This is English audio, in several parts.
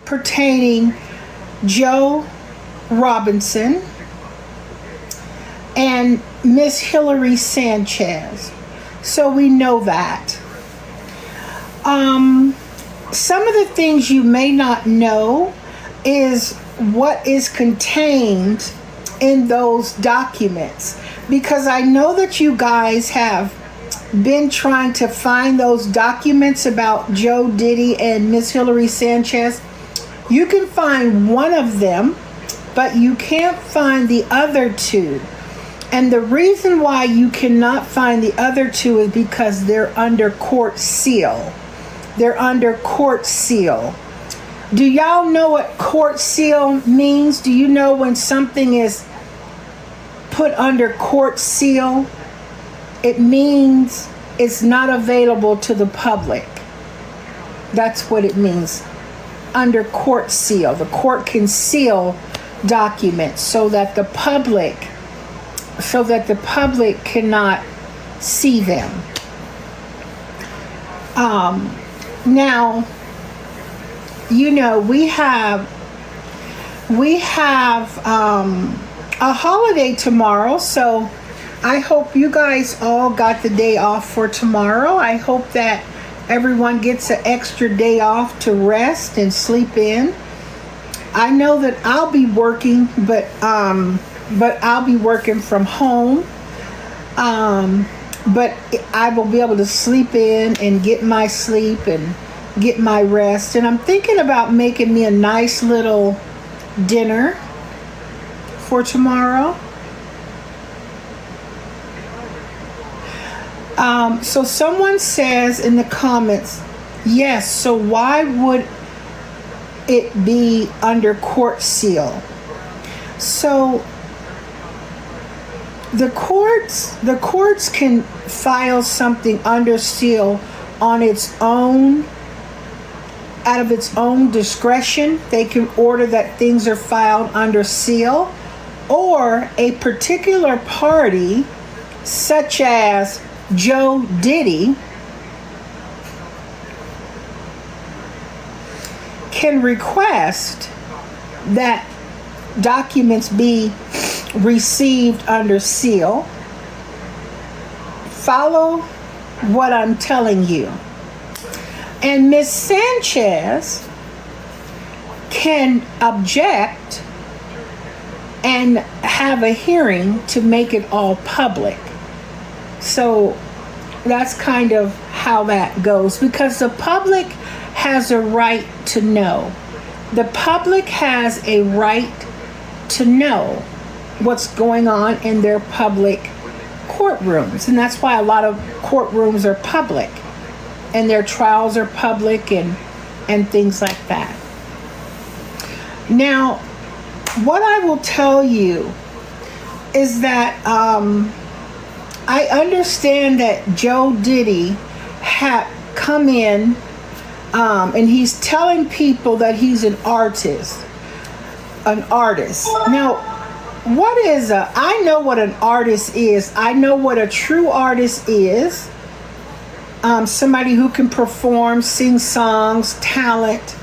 pertaining Joe Robinson and Miss Hilary Sanchez. So we know that. Some of the things you may not know is what is contained in those documents, because I know that you guys have been trying to find those documents about Joe Diddy and Miss Hilary Sanchez. You can find one of them, but you can't find the other two. And the reason why you cannot find the other two is because they're under court seal. They're under court seal. Do y'all know what court seal means? Do you know when something is put under court seal? It means it's not available to the public. That's what it means. Under court seal. The court can seal documents so that the public cannot see them. Now, you know, we have a holiday tomorrow, so I hope you guys all got the day off for tomorrow. I hope that everyone gets an extra day off to rest and sleep in. I know that I'll be working, but I'll be working from home. But I will be able to sleep in and get my sleep and get my rest. And I'm thinking about making me a nice little dinner for tomorrow. So someone says in the comments, yes, so why would it be under court seal? So the courts can file something under seal on its own, out of its own discretion. They can order that things are filed under seal, or a particular party, such as Joe Diddy, can request that documents be received under seal. Follow what I'm telling you. And Ms. Sanchez can object and have a hearing to make it all public. So that's kind of how that goes, because the public has a right to know. The public has a right to know what's going on in their public courtrooms. And that's why a lot of courtrooms are public and their trials are public and things like that. Now, what I will tell you is that I understand that Joe Diddy had come in and he's telling people that he's an artist. Now, what is I know what an artist is. I know what a true artist is. Somebody who can perform, sing songs, talent.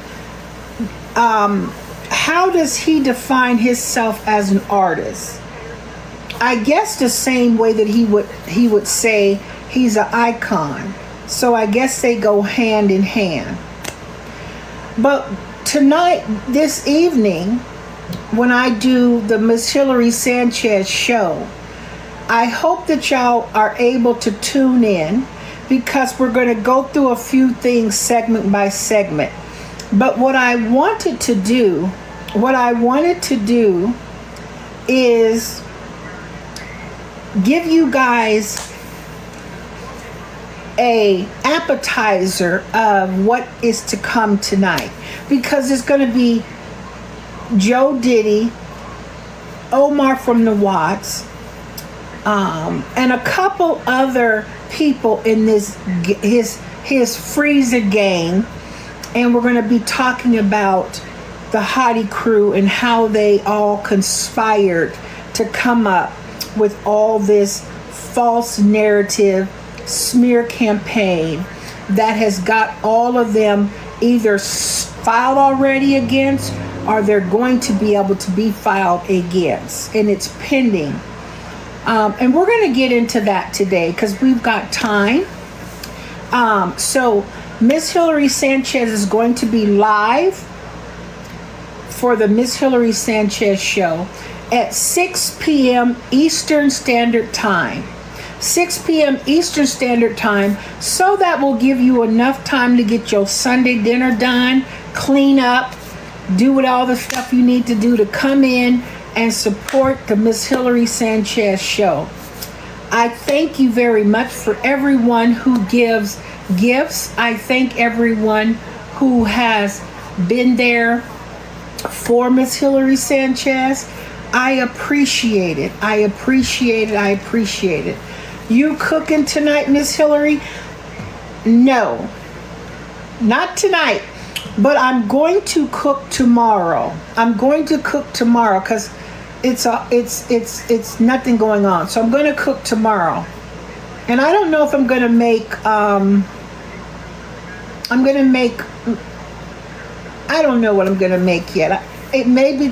How does he define himself as an artist? I guess the same way that he would say he's an icon. So I guess they go hand in hand. But tonight, this evening, when I do the Miss Hilary Sanchez show, I hope that y'all are able to tune in, because we're going to go through a few things segment by segment. But what I wanted to do is give you guys a appetizer of what is to come tonight, because it's going to be Joe Diddy, Omar from the Watts, and a couple other people in this his freezer gang, and we're going to be talking about the Hottie crew and how they all conspired to come up with all this false narrative smear campaign that has got all of them either filed already against, or they're going to be able to be filed against, and it's pending. And we're going to get into that today because we've got time. So Ms. Hilary Sanchez is going to be live for the Ms. Hilary Sanchez show at 6 p.m. Eastern Standard Time. 6 p.m. Eastern Standard Time, so that will give you enough time to get your Sunday dinner done, clean up, do what all the stuff you need to do to come in and support the Ms. Hilary Sanchez show. I thank you very much for everyone who gives gifts. I thank everyone who has been there for Ms. Hilary Sanchez. I appreciate it. I appreciate it. I appreciate it. You cooking tonight, Miss Hilary? No, not tonight, but I'm going to cook tomorrow. I'm going to cook tomorrow because it's nothing going on. So I'm going to cook tomorrow, and I don't know if I'm going to make. I don't know what I'm going to make yet. It may be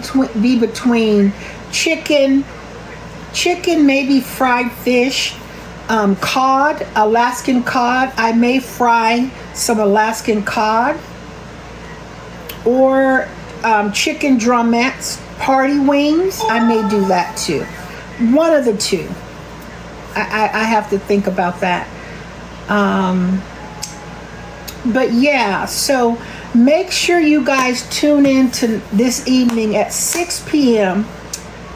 between chicken, maybe fried fish. Cod, Alaskan cod. I may fry some Alaskan cod, or chicken drumettes, party wings. I may do that too. One of the two. I have to think about that. But yeah, so make sure you guys tune in to this evening at 6 p.m.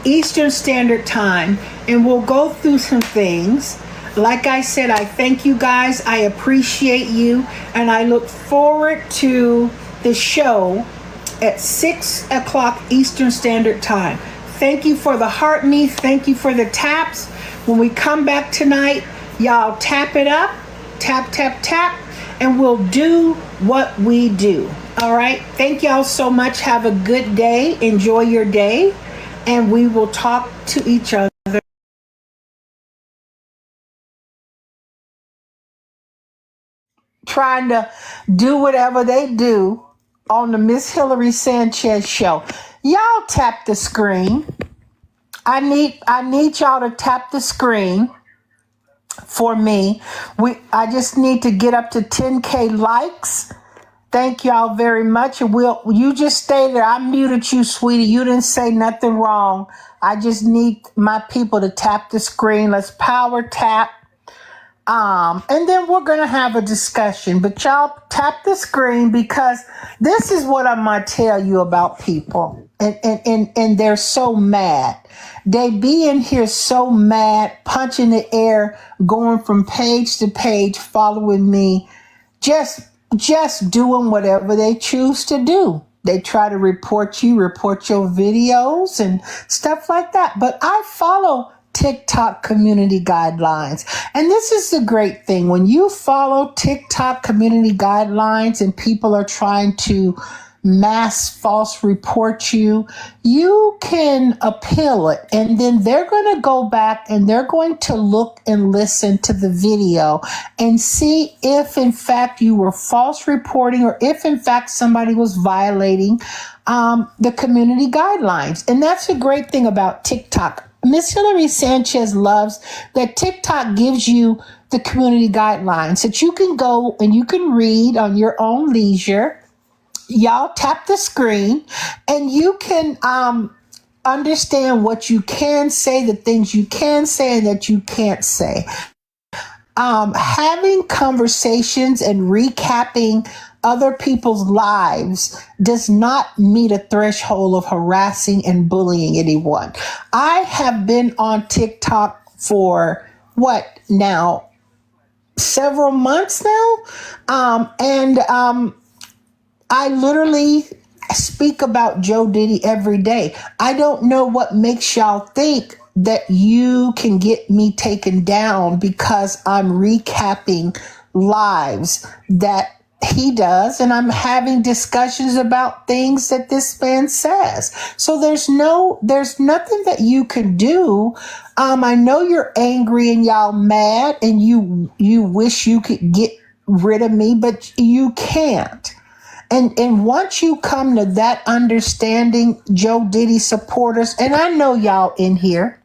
Eastern Standard Time, and we'll go through some things. Like I said, I thank you guys. I appreciate you. And I look forward to the show at 6 o'clock Eastern Standard Time. Thank you for the heart me. Thank you for the taps. When we come back tonight, y'all tap it up. Tap, tap, tap. And we'll do what we do. All right. Thank y'all so much. Have a good day. Enjoy your day. And we will talk to each other. Trying to do whatever they do on the Miss Hilary Sanchez show. Y'all tap the screen. I need y'all to tap the screen for me. I just need to get up to 10K likes. Thank y'all very much. And you just stay there. I muted you, sweetie. You didn't say nothing wrong. I just need my people to tap the screen. Let's power tap. And then we're going to have a discussion, but y'all tap the screen because this is what I'm going to tell you about people. And they're so mad. They be in here so mad, punching the air, going from page to page, following me, just doing whatever they choose to do. They try to report your videos and stuff like that. But I follow TikTok community guidelines. And this is the great thing. When you follow TikTok community guidelines and people are trying to mass false report you, you can appeal it. And then they're going to go back and they're going to look and listen to the video and see if in fact you were false reporting or if in fact somebody was violating the community guidelines. And that's the great thing about TikTok. Ms. Hilary Sanchez loves that TikTok gives you the community guidelines that you can go and you can read on your own leisure. Y'all tap the screen and you can understand what you can say, the things you can say and that you can't say. Having conversations and recapping other people's lives does not meet a threshold of harassing and bullying anyone. I have been on TikTok for several months now. And I literally speak about Joe Diddy every day. I don't know what makes y'all think that you can get me taken down because I'm recapping lives that he does, and I'm having discussions about things that this man says. So there's nothing that you can do. I know you're angry and y'all mad and you wish you could get rid of me, but you can't. And once you come to that understanding, Joe Diddy supporters, and I know y'all in here,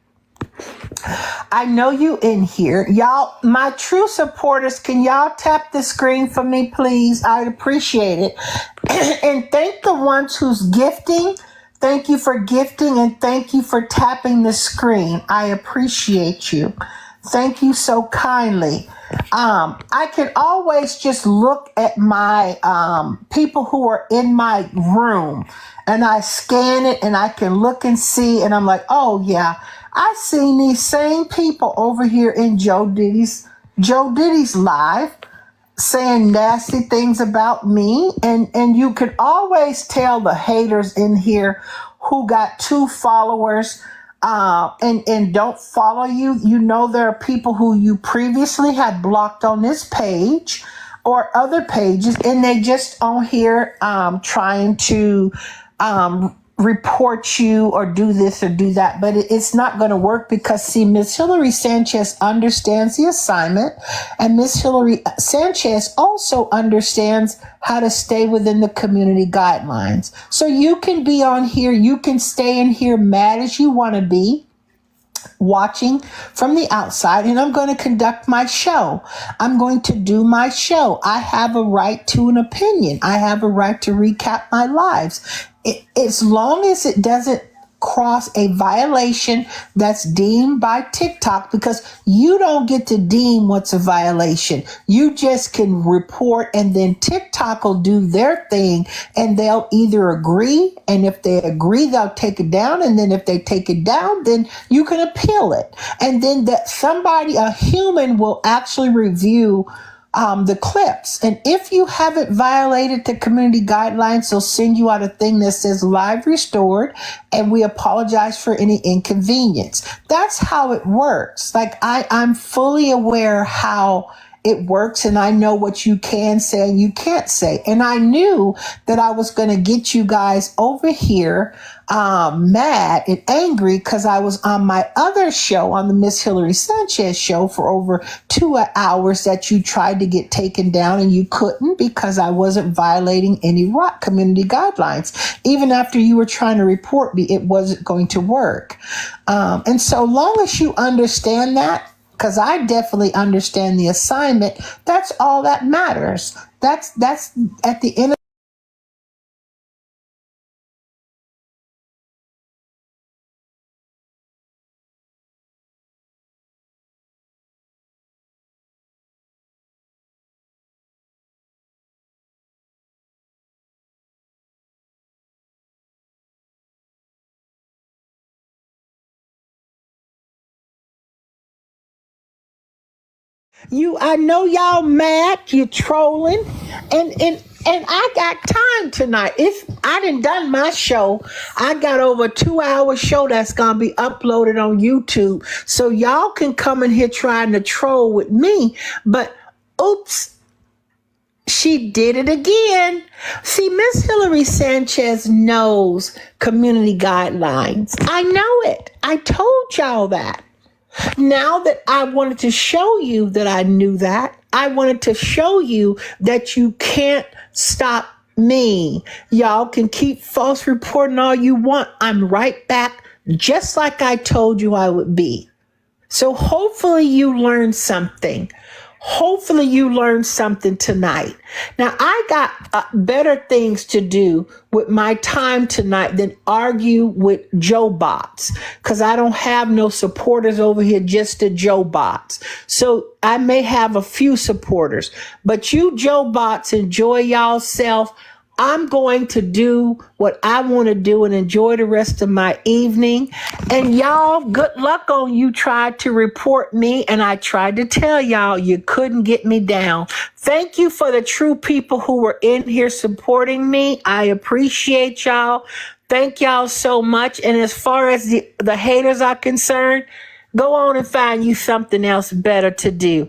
I know you in here. Y'all, my true supporters, can y'all tap the screen for me, please? I'd appreciate it. And thank the ones who's gifting. Thank you for gifting, and thank you for tapping the screen. I appreciate you. Thank you so kindly. I can always just look at my people who are in my room, and I scan it, and I can look and see, and I'm like, oh yeah, I seen these same people over here in Joe Diddy's live saying nasty things about me, and you could always tell the haters in here who got 2 followers and don't follow you. You know, there are people who you previously had blocked on this page or other pages, and they just on here trying to report you or do this or do that, but it's not going to work because, see, Ms. Hilary Sanchez understands the assignment, and Ms. Hilary Sanchez also understands how to stay within the community guidelines. So you can be on here, you can stay in here mad as you want to be, watching from the outside, and I'm going to conduct my show. I'm going to do my show. I have a right to an opinion. I have a right to recap my lives. As long as it doesn't cross a violation that's deemed by TikTok, because you don't get to deem what's a violation. You just can report, and then TikTok will do their thing, and they'll either agree, and if they agree, they'll take it down, and then if they take it down, then you can appeal it. And then that somebody, a human, will actually review the clips. And if you haven't violated the community guidelines, they'll send you out a thing that says live restored, and we apologize for any inconvenience. That's how it works. Like, I'm fully aware how it works, and I know what you can say and you can't say. And I knew that I was going to get you guys over here mad and angry because I was on my other show, on the Miss Hilary Sanchez show, for over 2 hours that you tried to get taken down, and you couldn't because I wasn't violating any community guidelines. Even after you were trying to report me, it wasn't going to work. And so long as you understand that, because I definitely understand the assignment, that's all that matters. That's at the end of you. I know y'all mad, you're trolling, and I got time tonight. If I done my show, I got over a 2-hour show that's gonna be uploaded on YouTube, so y'all can come in here trying to troll with me. But oops, she did it again. See, Miss Hilary Sanchez knows community guidelines. I know it. I told y'all that. Now that I wanted to show you that I knew that, I wanted to show you that you can't stop me. Y'all can keep false reporting all you want. I'm right back, just like I told you I would be. So hopefully you learned something. Hopefully you learned something tonight. Now, I got better things to do with my time tonight than argue with Joe bots, because I don't have no supporters over here, just the Joe bots. So I may have a few supporters, but you Joe bots, enjoy y'all self. I'm going to do what I want to do and enjoy the rest of my evening. And y'all, good luck on you tried to report me, and I tried to tell y'all you couldn't get me down. Thank you for the true people who were in here supporting me. I appreciate y'all. Thank y'all so much. And as far as the haters are concerned, go on and find you something else better to do.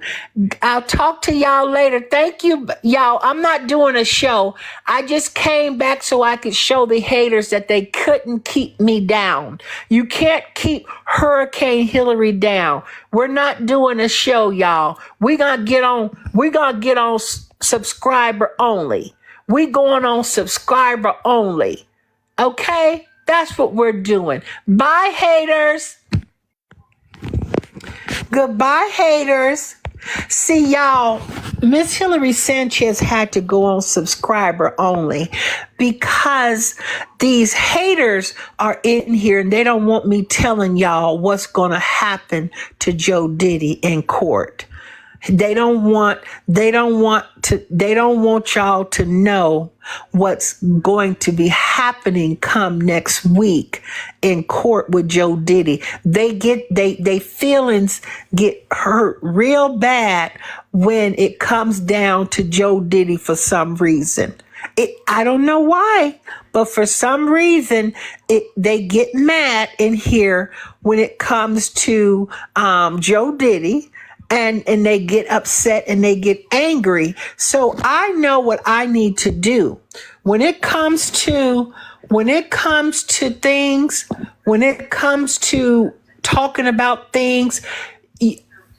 I'll talk to y'all later. Thank you, y'all. I'm not doing a show. I just came back so I could show the haters that they couldn't keep me down. You can't keep Hurricane Hilary down. We're not doing a show, y'all. We're gonna get on subscriber only. We going on subscriber only. Okay? That's what we're doing. Bye, haters. Goodbye, haters. See, y'all, Miss Hilary Sanchez had to go on subscriber only because these haters are in here and they don't want me telling y'all what's going to happen to Joe Diddy in court. They don't want y'all to know what's going to be happening come next week in court with Joe Diddy. They feelings get hurt real bad when it comes down to Joe Diddy for some reason. I don't know why, but for some reason they get mad in here when it comes to Joe Diddy. And they get upset and they get angry. So I know what I need to do when it comes to things, when it comes to talking about things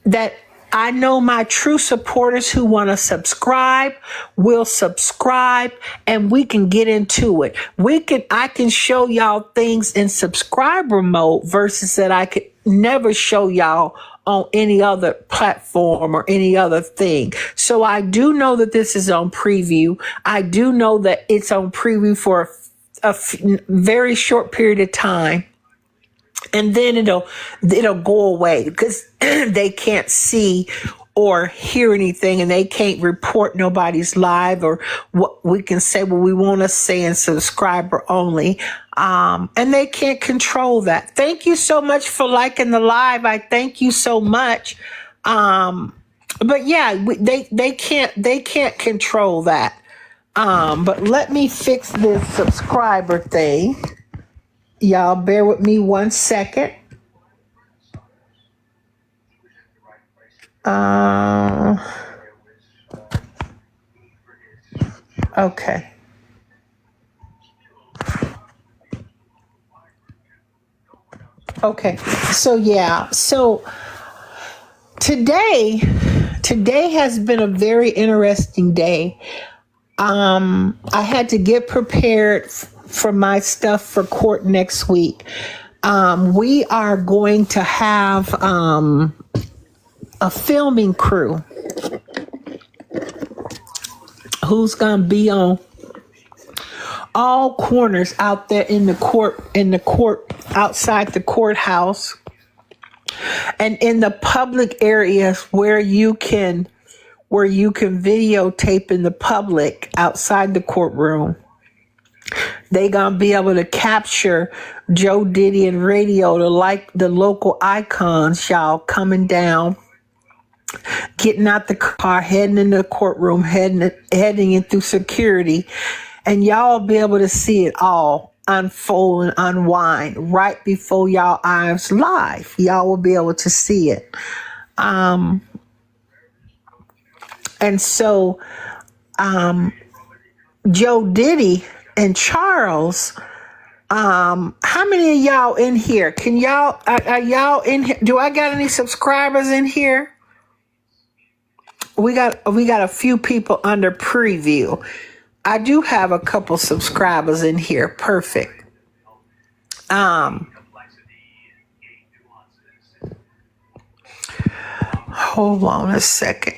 that I know my true supporters who want to subscribe will subscribe and we can get into it. I can show y'all things in subscriber mode versus that I could never show y'all on any other platform or any other thing. So I do know that this is on preview. I do know that it's on preview for a very short period of time. And then it'll go away because they can't see or hear anything and they can't report nobody's live or what we can say what we want to say in subscriber only. And they can't control that. Thank you so much for liking the live. I thank you so much. But yeah, they can't control that. But let me fix this subscriber thing. Y'all bear with me 1 second. Okay. Okay. So yeah. So today has been a very interesting day. I had to get prepared for my stuff for court next week. We are going to have a filming crew who's going to be on all corners out there in the court, outside the courthouse, and in the public areas where you can videotape in the public outside the courtroom. They gonna be able to capture Joe Diddy and radio to like the local icons, y'all, coming down, getting out the car, heading in the courtroom, heading in through security, and y'all be able to see it all unfold and unwind right before y'all eyes live. Y'all will be able to see it. And so Joe Diddy and Charles, how many of y'all in here? Can y'all, are y'all in here? Do I got any subscribers in here? We got a few people under preview. I do have a couple subscribers in here. Perfect. Hold on a second.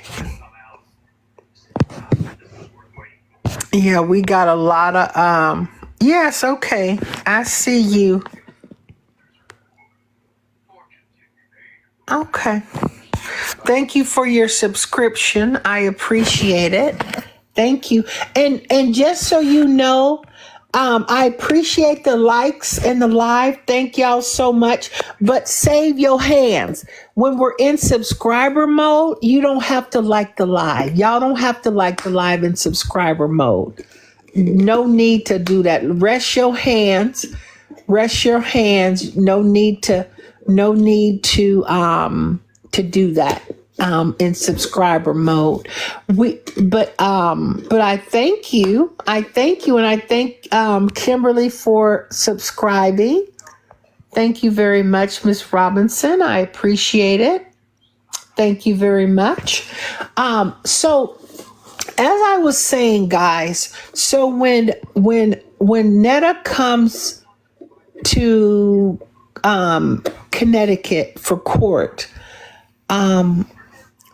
Yeah, we got a lot of, yes, okay. I see you. Okay. Thank you for your subscription. I appreciate it. Thank you. And just so you know, I appreciate the likes and the live. Thank y'all so much. But save your hands. When we're in subscriber mode, you don't have to like the live. Y'all don't have to like the live in subscriber mode. No need to do that. Rest your hands. Rest your hands. No need to do that in subscriber mode. But I thank you. I thank you, and I thank Kimberly for subscribing. Thank you very much, Ms. Robinson. I appreciate it. Thank you very much. So as I was saying, guys, so when Netta comes to Connecticut for court,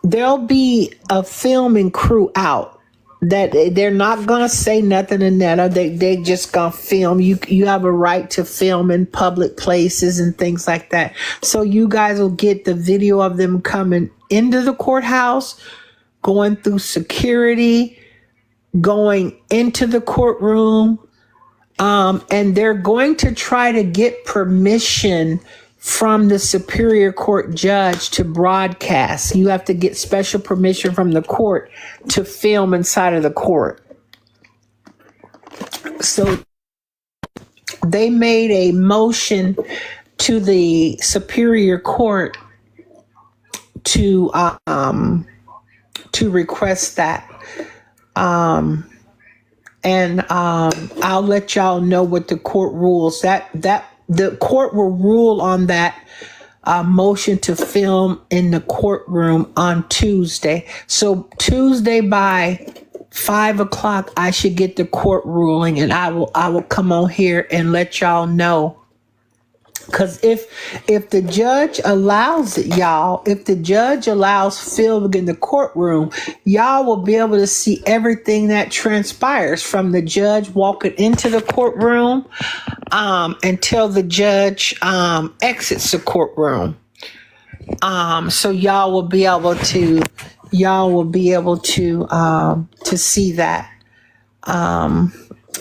there'll be a filming crew out that they're not gonna say nothing to Netta. They just gonna film. You have a right to film in public places and things like that. So you guys will get the video of them coming into the courthouse, going through security, going into the courtroom, and they're going to try to get permission from the Superior Court judge to broadcast. You have to get special permission from the court to film inside of the court. So they made a motion to the Superior Court to request that. And I'll let y'all know what the court rules. That the court will rule on that motion to film in the courtroom on Tuesday. So Tuesday by 5:00, I should get the court ruling, and I will come on here and let y'all know. Because if the judge allows it, y'all, if the judge allows filming in the courtroom, y'all will be able to see everything that transpires from the judge walking into the courtroom until the judge exits the courtroom. So y'all will be able to see that.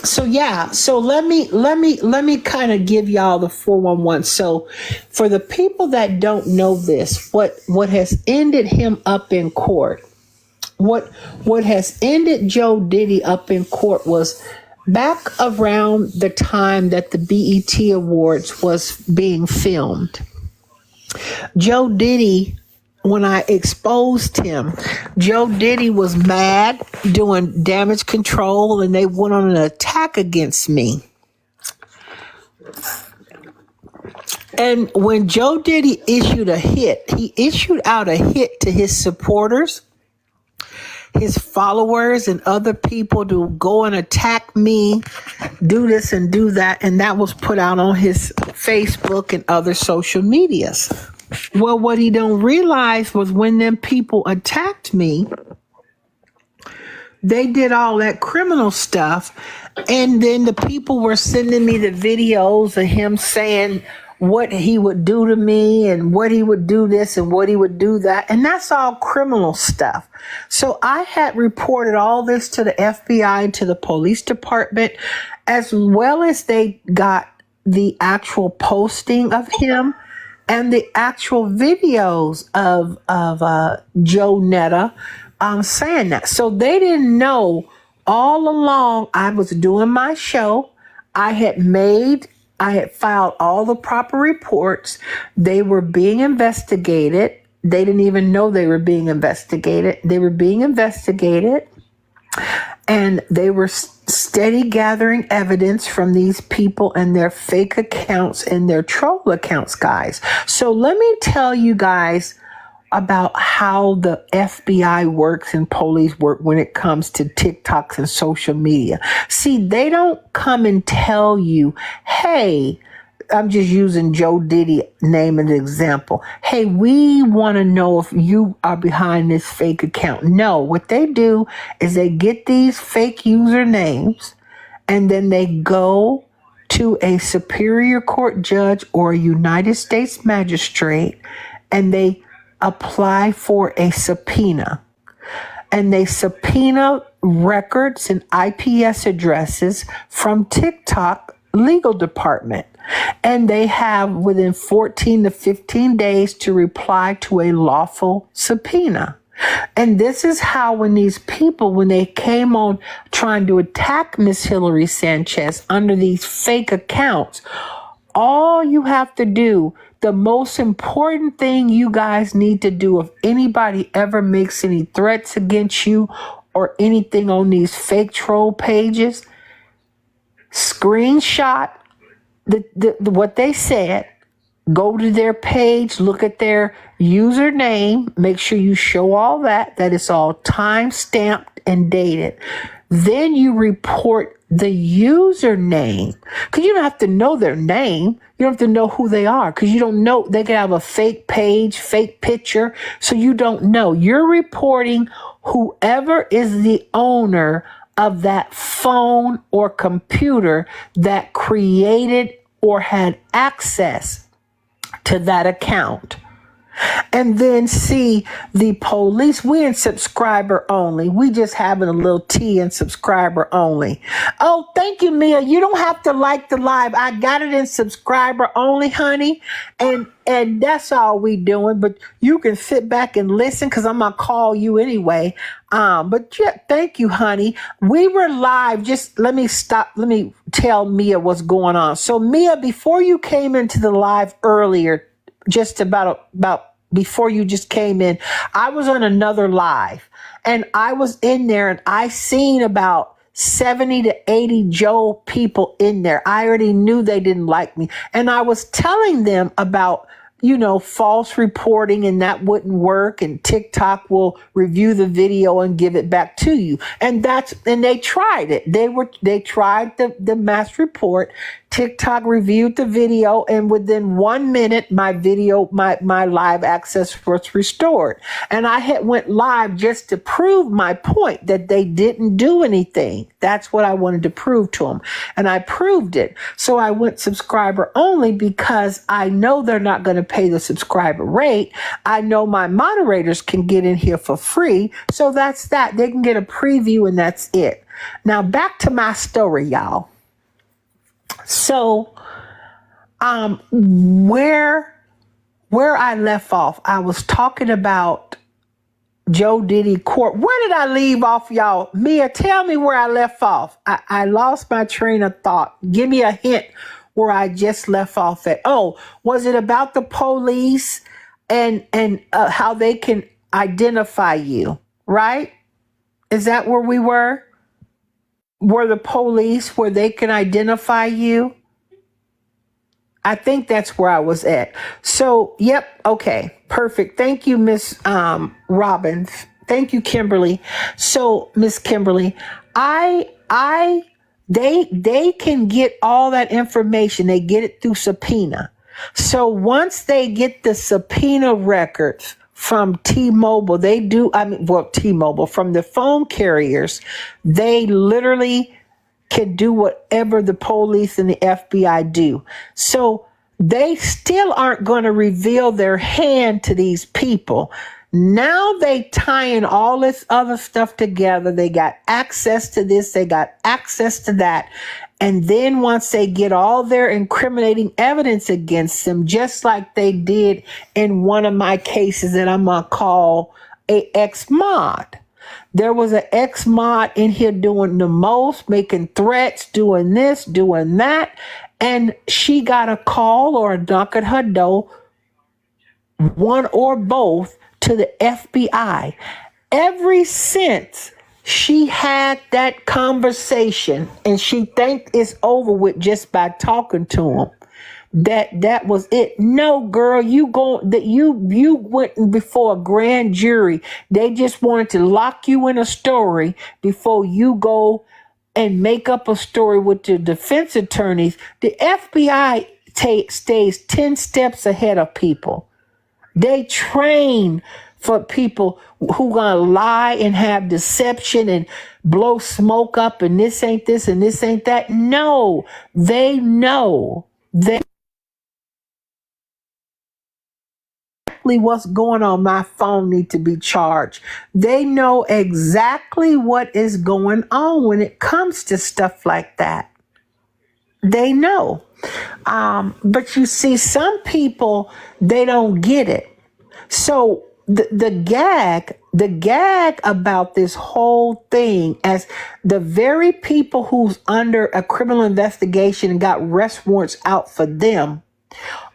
So yeah, so let me kind of give y'all the 411. So for the people that don't know this, what has ended him up in court, what has ended Joe Diddy up in court was back around the time that the BET Awards was being filmed. Joe Diddy, when I exposed him, Joe Diddy was mad, doing damage control, and they went on an attack against me. And when Joe Diddy issued a hit, he issued out a hit to his supporters, his followers, and other people to go and attack me, do this and do that. And that was put out on his Facebook and other social medias. Well, what he don't realize was when them people attacked me, they did all that criminal stuff. And then the people were sending me the videos of him saying what he would do to me and what he would do this and what he would do that. And that's all criminal stuff. So I had reported all this to the FBI and to the police department, as well as they got the actual posting of him and the actual videos of Joe Netta saying that. So they didn't know all along I was doing my show. I had filed all the proper reports. They were being investigated. They didn't even know they were being investigated. They were being investigated. And they were steady gathering evidence from these people and their fake accounts and their troll accounts, guys. So let me tell you guys about how the FBI works and police work when it comes to TikToks and social media. See, they don't come and tell you, hey, I'm just using Joe Diddy name as an example. Hey, we want to know if you are behind this fake account. No, what they do is they get these fake usernames and then they go to a Superior Court judge or a United States magistrate and they apply for a subpoena. And they subpoena records and IPS addresses from TikTok legal department. And they have within 14 to 15 days to reply to a lawful subpoena. And this is how when these people, when they came on trying to attack Miss Hilary Sanchez under these fake accounts, all you have to do, the most important thing you guys need to do if anybody ever makes any threats against you or anything on these fake troll pages, screenshot what they said, go to their page, look at their username, make sure you show all that it's all time stamped and dated. Then you report the username, because you don't have to know their name. You don't have to know who they are, because you don't know. They could have a fake page, fake picture. So you don't know. You're reporting whoever is the owner of that phone or computer that created or had access to that account. And then see the police. We in subscriber only. We just having a little tea in subscriber only. Oh, thank you, Mia. You don't have to like the live. I got it in subscriber only, honey. And that's all we doing. But you can sit back and listen, because I'm gonna call you anyway. But yeah, thank you, honey. We were live. Just let me stop. Let me tell Mia what's going on. So Mia, before you came into the live earlier, just about before you just came in, I was on another live, and I was in there, and I seen about 70 to 80 Joe people in there. I already knew they didn't like me, and I was telling them about, false reporting, and that wouldn't work, and TikTok will review the video and give it back to you. And they tried it. They tried the mass report. TikTok reviewed the video, and within 1 minute, my live access was restored. And I went live just to prove my point that they didn't do anything. That's what I wanted to prove to them. And I proved it. So I went subscriber only, because I know they're not going to pay the subscriber rate. I know my moderators can get in here for free. So that's that. They can get a preview, and that's it. Now back to my story, y'all. So, where I left off, I was talking about Joe Diddy court. Where did I leave off, y'all? Mia, tell me where I left off. I lost my train of thought. Give me a hint where I just left off at. Oh, was it about the police and how they can identify you, right? Is that where we were? Were the police where they can identify you? I think that's where I was at. So, yep. Okay. Perfect. Thank you, Miss Robbins. Thank you, Kimberly. So, Miss Kimberly, they can get all that information. They get it through subpoena. So once they get the subpoena records from T-Mobile, T-Mobile, from the phone carriers, they literally can do whatever the police and the FBI do. So they still aren't going to reveal their hand to these people. Now they tying all this other stuff together. They got access to this. They got access to that. And then once they get all their incriminating evidence against them, just like they did in one of my cases that I'm going to call a ex-mod. There was an ex-mod in here doing the most, making threats, doing this, doing that. And she got a call or a knock at her door, one or both, to the FBI. Ever since she had that conversation, and she think it's over with just by talking to him, that was it. No, girl, you went before a grand jury. They just wanted to lock you in a story before you go and make up a story with the defense attorneys. The FBI stays 10 steps ahead of people. They train for people who gonna lie and have deception and blow smoke up, and this ain't this and this ain't that. No, they know what's going on. My phone need to be charged. They know exactly what is going on when it comes to stuff like that. They know. But you see, some people, they don't get it. So the gag about this whole thing, as the very people who's under a criminal investigation and got arrest warrants out for them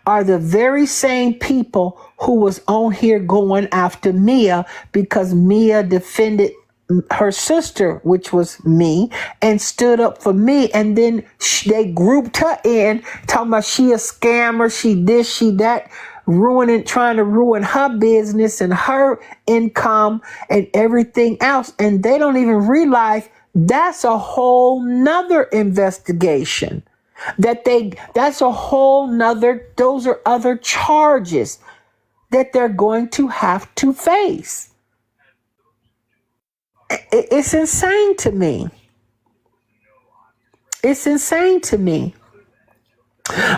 are the very same people who was on here going after Mia because Mia defended her sister, which was me, and stood up for me. And then they grouped her in, talking about she a scammer, she this, she that. trying to ruin her business and her income and everything else. And they don't even realize that's a whole nother investigation. That's a whole nother, those are other charges that they're going to have to face. It's insane to me. It's insane to me.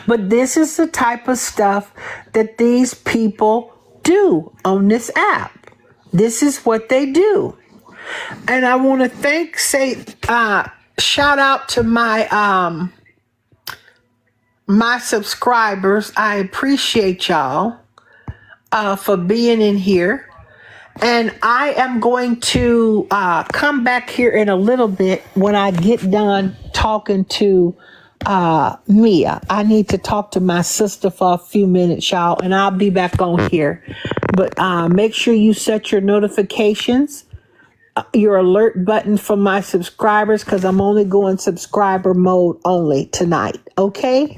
But this is the type of stuff that these people do on this app. This is what they do. And I want to shout out to my my subscribers. I appreciate y'all for being in here. And I am going to come back here in a little bit when I get done talking to Mia. I need to talk to my sister for a few minutes, y'all, and I'll be back on here. But make sure you set your notifications, your alert button for my subscribers, because I'm only going subscriber mode only tonight. Okay?